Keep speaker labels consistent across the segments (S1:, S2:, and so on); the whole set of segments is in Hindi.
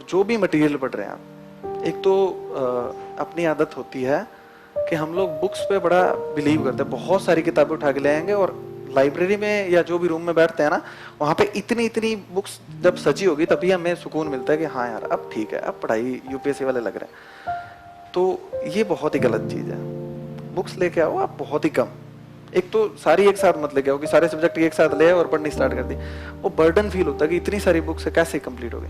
S1: जो भी मटेरियल पढ़ रहे हैं आप, एक तो अपनी आदत होती है कि हम लोग बुक्स पे बड़ा बिलीव करते हैं, बहुत सारी किताबें उठा के ले आएंगे और लाइब्रेरी में या जो भी रूम में बैठते हैं ना, वहाँ पे इतनी इतनी बुक्स जब सजी होगी तभी हमें सुकून मिलता है कि हाँ यार अब ठीक है, अब पढ़ाई यूपीएससी वाले लग रहे हैं। तो ये बहुत ही गलत चीज़ है। बुक्स लेके आओ आप बहुत ही कम, एक तो सारी एक साथ मत लेके आओ कि सारे सब्जेक्ट एक साथ ले और पढ़नी स्टार्ट कर दी, वो बर्डन फील होता है कि इतनी सारी बुक्स है कैसे कंप्लीट होगी।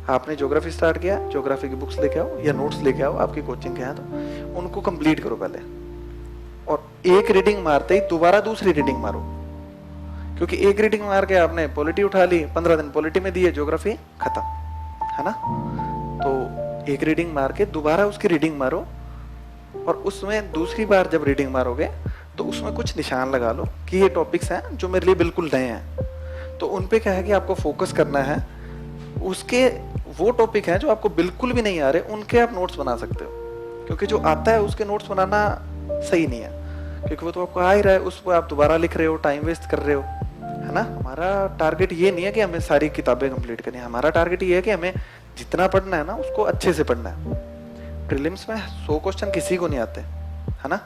S1: आपने ज्योग्राफी स्टार्ट किया, ज्योग्राफी की बुक्स लेके आओ या नोट्स लेके आओ, आपकी कोचिंग के हैं तो उनको कंप्लीट करो पहले, और एक रीडिंग मारते ही दोबारा दूसरी रीडिंग मारो, क्योंकि एक रीडिंग मार के आपने पॉलिटी उठा ली, 15 दिन पॉलिटी में दिए, ज्योग्राफी खत्म, है ना। तो एक रीडिंग मार के दोबारा उसकी रीडिंग मारो, और उसमें दूसरी बार जब रीडिंग मारोगे तो उसमें कुछ निशान लगा लो कि ये टॉपिक्स हैं जो मेरे लिए बिल्कुल नए हैं, तो उन पे क्या है कि आपको फोकस करना है। उसके वो टॉपिक हैं जो आपको बिल्कुल भी नहीं आ रहे, उनके आप नोट्स बना सकते हो, क्योंकि जो आता है उसके नोट्स बनाना सही नहीं है, क्योंकि वो तो आपको आ ही रहा है, उस पर आप दोबारा लिख रहे हो, टाइम वेस्ट कर रहे हो, है ना। हमारा टारगेट ये नहीं है कि हमें सारी किताबें कंप्लीट करनी है, हमारा टारगेट ये है कि हमें जितना पढ़ना है ना उसको अच्छे से पढ़ना है। प्रीलिम्स में 100 क्वेश्चन किसी को नहीं आते, है ना।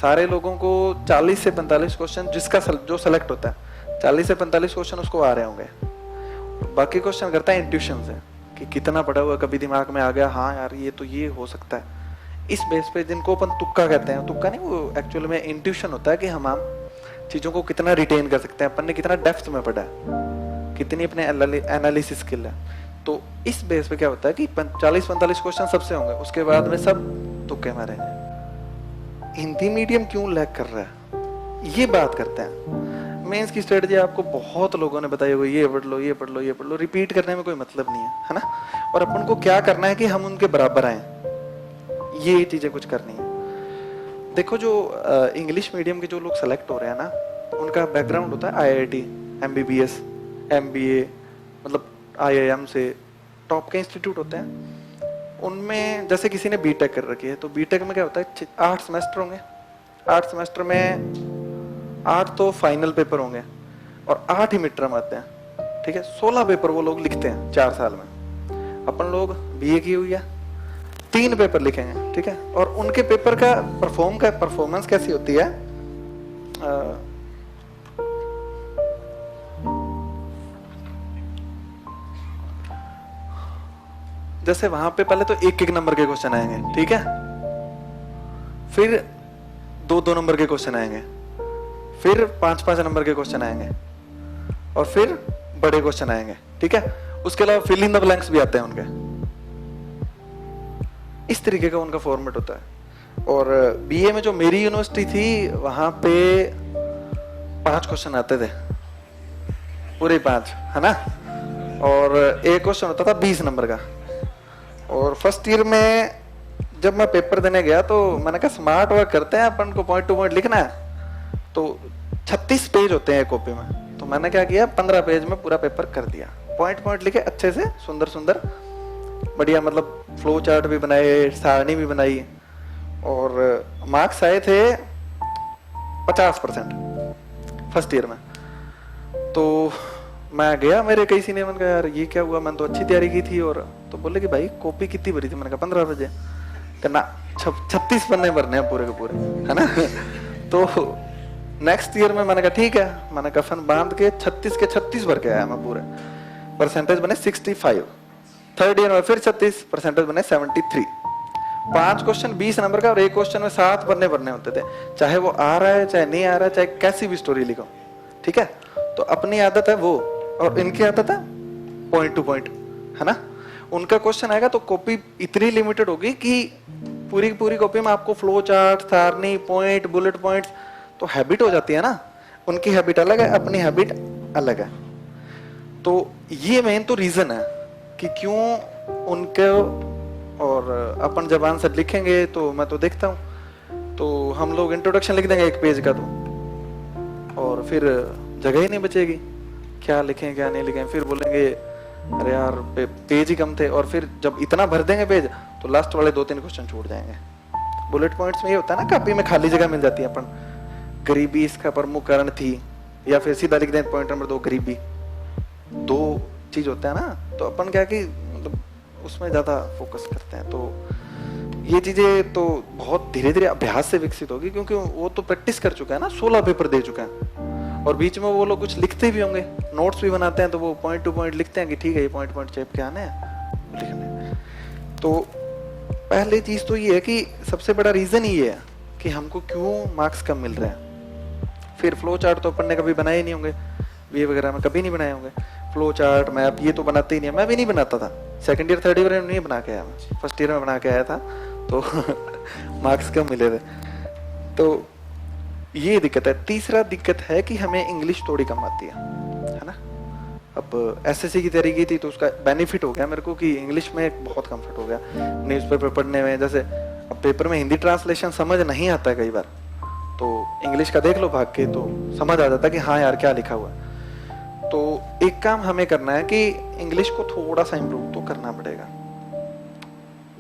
S1: सारे लोगों को 40 से 45 क्वेश्चन, जिसका जो सेलेक्ट होता है 40 से 45 क्वेश्चन उसको आ रहे होंगे, बाकी क्वेश्चन करता है इंट्यूशन से कि कितना पढ़ा हुआ, कभी दिमाग में आ गया हाँ यार ये तो ये हो सकता है। इस बेस पे जिनको अपन तुक्का कहते हैं, तुक्का नहीं, वो एक्चुअल में इंट्यूशन होता है कि हम चीज़ों को कितना रिटेन कर सकते हैं, अपन ने कितना डेप्थ में पढ़ा है, कितनी अपने एनालिसिस स्किल है। तो इस बेस पे क्या होता है कि 40-45 क्वेश्चन सबसे होंगे, उसके बाद में सब तुक्के मारेंगे। हिंदी मीडियम क्यों लैग कर रहा है, ये बात करते हैं। मेंस की स्ट्रेटजी आपको बहुत लोगों ने बताई हुई, ये पढ़ लो, ये पढ़ लो, ये पढ़ लो, रिपीट करने में कोई मतलब नहीं है ना। और अपन को क्या करना है कि हम उनके बराबर आए, ये चीजें कुछ करनी है। देखो जो इंग्लिश मीडियम के जो लोग सेलेक्ट हो रहे हैं ना, उनका बैकग्राउंड होता है आईआईटी, एमबीबीएस, एमबीए, मतलब आईआईएम से टॉप के इंस्टीट्यूट होते हैं। उनमें जैसे किसी ने बीटेक कर रखी है, तो बीटेक में क्या होता है 8 सेमेस्टर होंगे, 8 सेमेस्टर में 8 तो फाइनल पेपर होंगे और 8 ही मिड टर्म आते हैं, ठीक है। 16 पेपर वो लोग लिखते हैं 4 साल में। अपन लोग बीए की हुई है, 3 पेपर लिखेंगे, ठीक है। और उनके पेपर का परफॉर्मेंस कैसी होती है, जैसे वहां पे पहले तो 1-1 नंबर के क्वेश्चन आएंगे, ठीक है, फिर 2-2 नंबर के क्वेश्चन आएंगे, फिर 5-5 नंबर के क्वेश्चन आएंगे, और फिर बड़े क्वेश्चन आएंगे, ठीक है। उसके अलावा फिल इन द ब्लैंक्स भी आते हैं उनके। इस तरीके का उनका फॉर्मेट होता है। और बीए में जो मेरी यूनिवर्सिटी थी, वहां पे 5 क्वेश्चन आते थे, पूरे 5, है ना। और एक क्वेश्चन होता था 20 नंबर का। और फर्स्ट ईयर में जब मैं पेपर देने गया तो मैंने कहा स्मार्ट वर्क करते हैं, अपन को पॉइंट टू पॉइंट लिखना है। तो 36 पेज होते हैं एक कॉपी में, तो मैंने क्या किया 15 पेज में पूरा पेपर कर दिया, पॉइंट पॉइंट लिखे अच्छे से, सुंदर सुंदर बढ़िया, मतलब फ्लो चार्ट भी बनाए, सारणी भी बनाई, और मार्क्स आए थे 50% फर्स्ट ईयर में। तो मैं गया, मेरे कई सीनियर, मैंने कहा यार ये क्या हुआ, मैंने तो अच्छी तैयारी की थी। और तो बोले कि भाई कॉपी कितनी भरी थी, मैंने कहा 15 बजे, ना 36 पन्ने भरने हैं पूरे के पूरे, है ना। तो नेक्स्ट ईयर में मैंने कहा ठीक है, मैंने कफन बांध के 36 के 36 भर के आया मैं पूरे, परसेंटेज बने 65। थर्ड ईयर में फिर 36, परसेंटेज बने 73। 5 क्वेश्चन 20 नंबर का और एक क्वेश्चन में 7 पन्ने भरने होते थे, चाहे वो आ रहा है चाहे नहीं आ रहा है, चाहे कैसी भी स्टोरी लिखो, ठीक है। तो अपनी आदत है वो, और इनकी आदत है पॉइंट टू पॉइंट, है ना। उनका क्वेश्चन आएगा तो कॉपी इतनी लिमिटेड होगी कि पूरी पूरी कॉपी में आपको फ्लो चार्ट, सारणी, पॉइंट, बुलेट पॉइंट्स, तो हैबिट हो जाती है ना। उनकी हैबिट अलग है, अपनी हैबिट अलग है। तो ये मेन तो रीजन है कि क्यों उनके, और अपन जब आंसर लिखेंगे तो मैं तो देखता हूँ, तो हम लोग इंट्रोडक्शन लिख देंगे 1 पेज का, तो और फिर जगह ही नहीं बचेगी, क्या लिखें क्या नहीं लिखें। फिर बोलेंगे अरे यार पेज ही कम थे, और फिर जब इतना भर देंगे पेज तो लास्ट वाले 2-3 क्वेश्चन छूट जाएंगे। बुलेट पॉइंट्स में ये होता है ना, कॉपी में खाली जगह मिल जाती है, अपन गरीबी इसका प्रमुख कारण थी, या फिर सीधा लिख दें पॉइंट नंबर 2 गरीबी, 2 चीज होता है ना। तो अपन क्या कि मतलब उसमें ज़्यादा फोकस करते हैं। तो ये चीज़ें तो बहुत धीरे धीरे अभ्यास से विकसित होगी, क्योंकि वो तो प्रैक्टिस कर चुका है ना, 16 पेपर दे चुका है। और बीच में वो लोग कुछ लिखते भी होंगे, नोट्स भी बनाते हैं, तो वो पॉइंट टू पॉइंट लिखते हैं कि ठीक है ये पॉइंट पॉइंट चेप के आने हैं लिखने। तो पहली चीज़ तो ये है कि सबसे बड़ा रीज़न ये है कि हमको क्यों मार्क्स कम मिल रहे हैं। फिर फ्लो चार्ट तो अपन ने कभी बनाए नहीं होंगे, बीए वगैरह में कभी नहीं बनाए होंगे फ्लो चार्ट मैप, ये तो बनाते ही नहीं है। मैं भी नहीं बनाता था, सेकंड ईयर थर्ड ईयर में नहीं बना के आया, मैं फर्स्ट ईयर में बना के आया था, तो मार्क्स कम मिले थे। तो ये दिक्कत है। तीसरा दिक्कत है कि हमें इंग्लिश थोड़ी कम आती है ना। अब एसएससी की तैयारी की थी तो उसका बेनिफिट हो गया मेरे को कि इंग्लिश में बहुत कंफर्ट हो गया न्यूज़पेपर पढ़ने में। जैसे अब पेपर में हिंदी ट्रांसलेशन समझ नहीं आता है कई बार, तो इंग्लिश का देख लो भाग के तो समझ आ जाता है कि हाँ यार क्या लिखा हुआ है। तो एक काम हमें करना है कि इंग्लिश को थोड़ा सा इम्प्रूव तो करना पड़ेगा।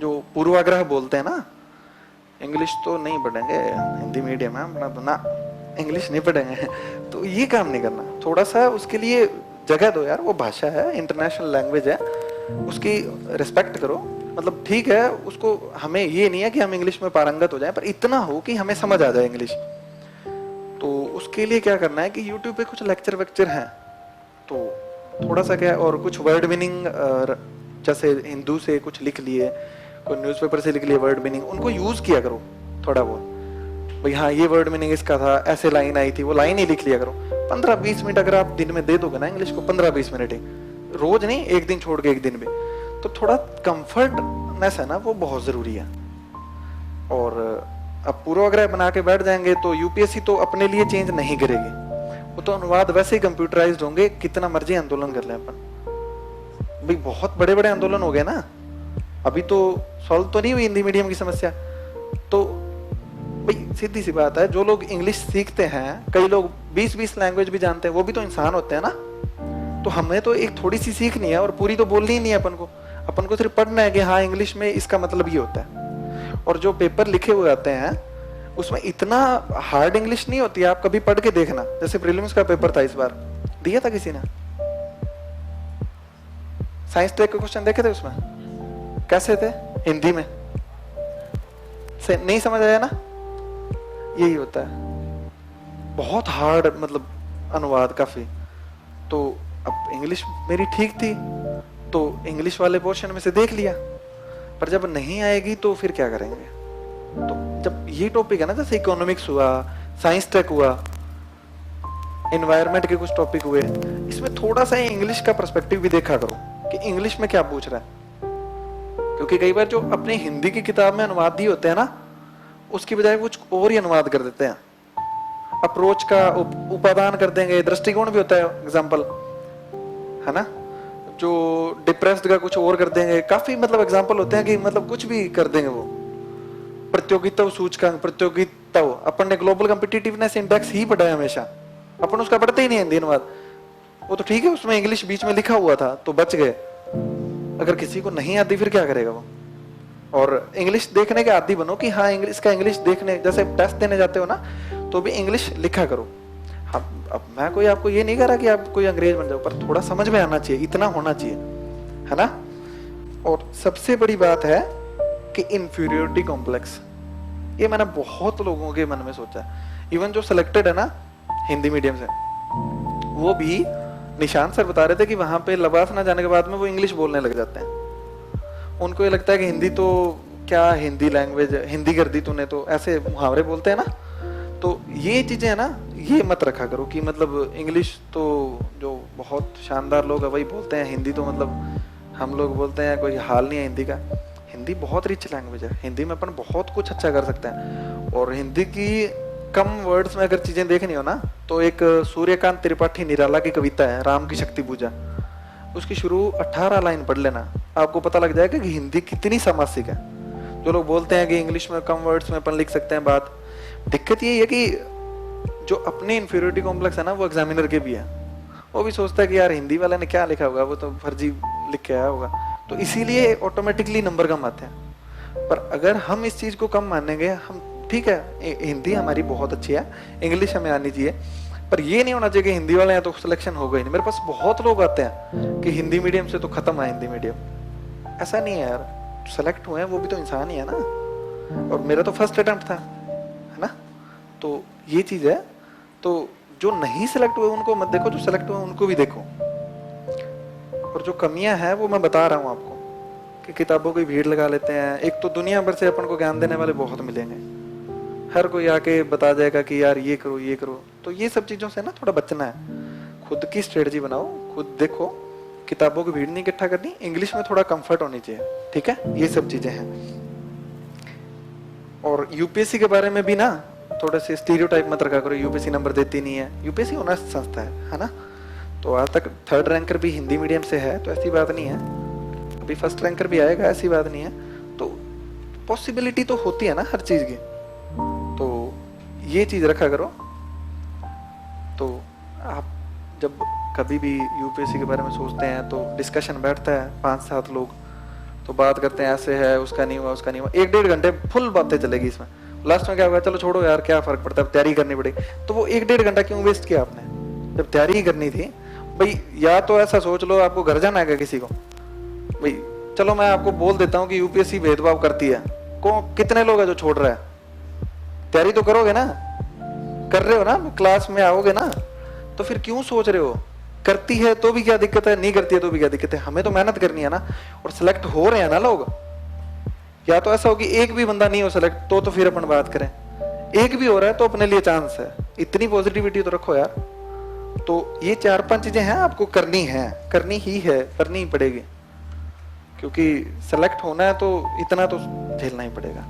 S1: जो पूर्वाग्रह बोलते हैं ना, इंग्लिश तो नहीं पढ़ेंगे, हिंदी मीडियम है अपना तो ना, इंग्लिश नहीं पढ़ेंगे, तो ये काम नहीं करना। थोड़ा सा उसके लिए जगह दो यार, वो भाषा है, इंटरनेशनल लैंग्वेज है, उसकी रिस्पेक्ट करो। मतलब ठीक है, उसको हमें ये नहीं है कि हम इंग्लिश में पारंगत हो जाएं, पर इतना हो कि हमें समझ आ जाए इंग्लिश। तो उसके लिए क्या करना है कि यूट्यूब पे कुछ लेक्चर वेक्चर हैं, तो थोड़ा सा क्या, और कुछ वर्ड मीनिंग, जैसे हिंदू से कुछ लिख लिए, कोई न्यूज़पेपर से लिख लिए वर्ड मीनिंग, उनको यूज किया करो थोड़ा बहुत। भाई हाँ ये वर्ड मीनिंग इसका था, ऐसे लाइन आई थी, वो लाइन ही लिख लिया करो। 15-20 मिनट अगर आप दिन में दे दोगे ना इंग्लिश को, 15-20 मिनट ही, रोज नहीं, एक दिन छोड़ के एक दिन भी, तो थोड़ा कंफर्टनेस है ना, वो बहुत जरूरी है। और अब पूर्वाग्रह बना के बैठ जाएंगे तो यूपीएससी तो अपने लिए चेंज नहीं करेगी, वो तो अनुवाद वैसे ही कंप्यूटराइज्ड होंगे, कितना मर्जी आंदोलन कर लें अपन। भाई बहुत बड़े बड़े आंदोलन हो गए ना, अभी तो सॉल्व तो नहीं हुई हिंदी मीडियम की समस्या। तो भाई सीधी सी बात है, जो लोग इंग्लिश सीखते हैं, कई लोग 20-20 लैंग्वेज भी जानते हैं, वो भी तो इंसान होते हैं ना। तो हमें तो एक थोड़ी सी सीखनी है और पूरी तो बोलनी ही नहीं है अपन को सिर्फ पढ़ना है कि हाँ इंग्लिश में इसका मतलब ये होता है। और जो पेपर लिखे हुए आते हैं उसमें इतना हार्ड इंग्लिश नहीं होती है, आप कभी पढ़ के देखना। जैसे प्रीलिम्स का पेपर था इस बार, दिया था किसी ने, साइंस ट्रैक के क्वेश्चन देखे थे, उसमें कैसे थे हिंदी में, से नहीं समझ आया ना, यही होता है, बहुत हार्ड मतलब अनुवाद काफी। तो अब इंग्लिश मेरी ठीक थी तो इंग्लिश वाले पोर्शन में से देख लिया, पर जब नहीं आएगी तो फिर क्या करेंगे। तो जब ये टॉपिक है ना, जैसे इकोनॉमिक्स हुआ, साइंस टेक हुआ, एनवायरनमेंट के कुछ टॉपिक हुए, इसमें थोड़ा सा इंग्लिश का पर्सपेक्टिव भी देखा करो कि इंग्लिश में क्या पूछ रहा है। क्योंकि कई बार जो अपने हिंदी की किताब में अनुवाद दिए होते हैं ना, उसकी बजाय कुछ और ही अनुवाद कर देते हैं, अप्रोच का उपादान कर देंगे, दृष्टिकोण भी होता है एग्जाम्पल, है ना, जो डिप्रेस्ड का कुछ और कर देंगे, काफी मतलब एग्जाम्पल होते हैं कि मतलब कुछ भी कर देंगे वो। प्रतियोगिता सूचकांक, प्रतियोगिता, अपन ने ग्लोबल कॉम्पिटिटिवनेस इंडेक्स ही पढ़ा है हमेशा, अपन उसका पढ़ते ही नहीं हिंदी अनुवाद। वो तो ठीक है उसमें इंग्लिश बीच में लिखा हुआ था तो बच गए, अगर किसी को नहीं आती फिर क्या करेगा वो। और इंग्लिश देखने के आदी बनो कि हाँ इंग्लिश का, इंग्लिश देखने, जैसे टेस्ट देने जाते हो ना तो भी इंग्लिश लिखा करो। हाँ, अब मैं कोई आपको ये नहीं कह रहा कि आप कोई अंग्रेज बन जाओ, पर थोड़ा समझ में आना चाहिए, इतना होना चाहिए, है ना। और सबसे बड़ी बात है कि इंफीरियोरिटी कॉम्प्लेक्स, ये मैंने बहुत लोगों के मन में सोचा है, इवन जो सिलेक्टेड है ना हिंदी मीडियम से, वो भी निशान सर बता रहे थे कि वहां पे लबास ना जाने के बाद में वो इंग्लिश बोलने लग जाते हैं। उनको ये लगता है कि हिंदी तो क्या, हिंदी लैंग्वेज, हिंदी कर दी तूने, तो ऐसे मुहावरे बोलते हैं ना। तो ये चीजें है ना, ये मत रखा करो कि मतलब इंग्लिश तो जो बहुत शानदार लोग है वही बोलते हैं, हिंदी तो मतलब हम लोग बोलते हैं कोई हाल नहीं है हिंदी का। हिंदी बहुत रिच लैंग्वेज है, हिंदी में अपन बहुत कुछ अच्छा कर सकते हैं। और हिंदी की कम वर्ड्स में अगर चीजें देखनी हो ना, तो एक सूर्यकांत त्रिपाठी निराला की कविता है राम की शक्ति पूजा, उसकी शुरू 18 लाइन पढ़ लेना, आपको पता लग जाएगा कि हिंदी कितनी समासिक है। जो लोग बोलते हैं कि इंग्लिश में कम वर्ड्स में अपन लिख सकते हैं बात, दिक्कत ये है कि जो अपने इंफीरियोरिटी कॉम्प्लेक्स है ना, वो एग्जामिनर के भी है, वो भी सोचता है कि यार हिंदी वाले ने क्या लिखा होगा, वो तो फर्जी लिख के आया होगा, तो इसीलिए ऑटोमेटिकली नंबर कम आते हैं। पर अगर हम इस चीज को कम मानेंगे, हम ठीक है हिंदी हमारी बहुत अच्छी है, इंग्लिश हमें आनी चाहिए, पर ये नहीं होना चाहिए कि हिंदी वाले हैं तो सिलेक्शन हो गई नहीं। मेरे पास बहुत लोग आते हैं कि हिंदी मीडियम से तो खत्म है हिंदी मीडियम, ऐसा नहीं है यार, सेलेक्ट हुए हैं वो भी तो इंसान ही है ना, और मेरा तो फर्स्ट अटेम्प्ट था, है ना। तो ये चीज है। तो जो नहीं सिलेक्ट हुए उनको मत देखो, जो सिलेक्ट हुए उनको भी देखो। और जो कमियां हैं वो मैं बता रहा हूं आपको, कि किताबों की भीड़ लगा लेते हैं। एक तो दुनिया भर से अपन को ज्ञान देने वाले बहुत मिलेंगे, हर कोई आके बता जाएगा कि यार ये करो ये करो। तो ये सब चीजों से ना थोड़ा बचना है, खुद की स्ट्रेटजी बनाओ, खुद देखो। किताबों की भीड़ नहीं इकट्ठा करनी, इंग्लिश में थोड़ा कंफर्ट होनी चाहिए, ठीक है, ये सब चीजें हैं। और यूपीएससी के बारे में भी ना थोड़े से स्टीरियोटाइप मत रखा करो, यूपीएससी नंबर देती नहीं है। यूपीएससी ऑनेस्ट संस्था है ना। तो आज तक थर्ड रैंकर भी हिंदी मीडियम से है, तो ऐसी बात नहीं है, अभी फर्स्ट रैंकर भी आएगा, ऐसी बात नहीं है। तो पॉसिबिलिटी तो होती है ना हर चीज की, तो ये चीज रखा करो। तो आप जब कभी भी यूपीएससी के बारे में सोचते हैं तो डिस्कशन बैठता है 5-7 लोग, तो बात करते हैं, ऐसे है, उसका नहीं हुआ, उसका नहीं हुआ, 1-1.5 घंटे फुल बातें चलेगी इसमें। लास्ट में क्या होगा, चलो छोड़ो यार, क्या फर्क पड़ता है, तैयारी करनी पड़ेगी। तो वो 1-1.5 घंटा क्यों वेस्ट किया आपने, जब तैयारी ही करनी थी भाई। या तो ऐसा सोच लो आपको घर जाना है किसी को, भाई चलो मैं आपको बोल देता हूँ कि यूपीएससी भेदभाव करती है, कितने लोग हैं जो छोड़ रहा है। तैयारी तो करोगे ना, कर रहे हो ना, क्लास में आओगे ना, तो फिर क्यों सोच रहे हो। करती है तो भी क्या दिक्कत है, नहीं करती है तो भी क्या दिक्कत है, हमें तो मेहनत करनी है ना। और सिलेक्ट हो रहे हैं ना लोग, या तो ऐसा हो कि एक भी बंदा नहीं हो सिलेक्ट, तो फिर अपन बात करें। एक भी हो रहा है तो अपने लिए चांस है, इतनी पॉजिटिविटी तो रखो यार। तो ये 4-5 चीजें हैं आपको करनी है, करनी ही है, करनी ही पड़ेगी, क्योंकि सेलेक्ट होना है तो इतना तो झेलना ही पड़ेगा।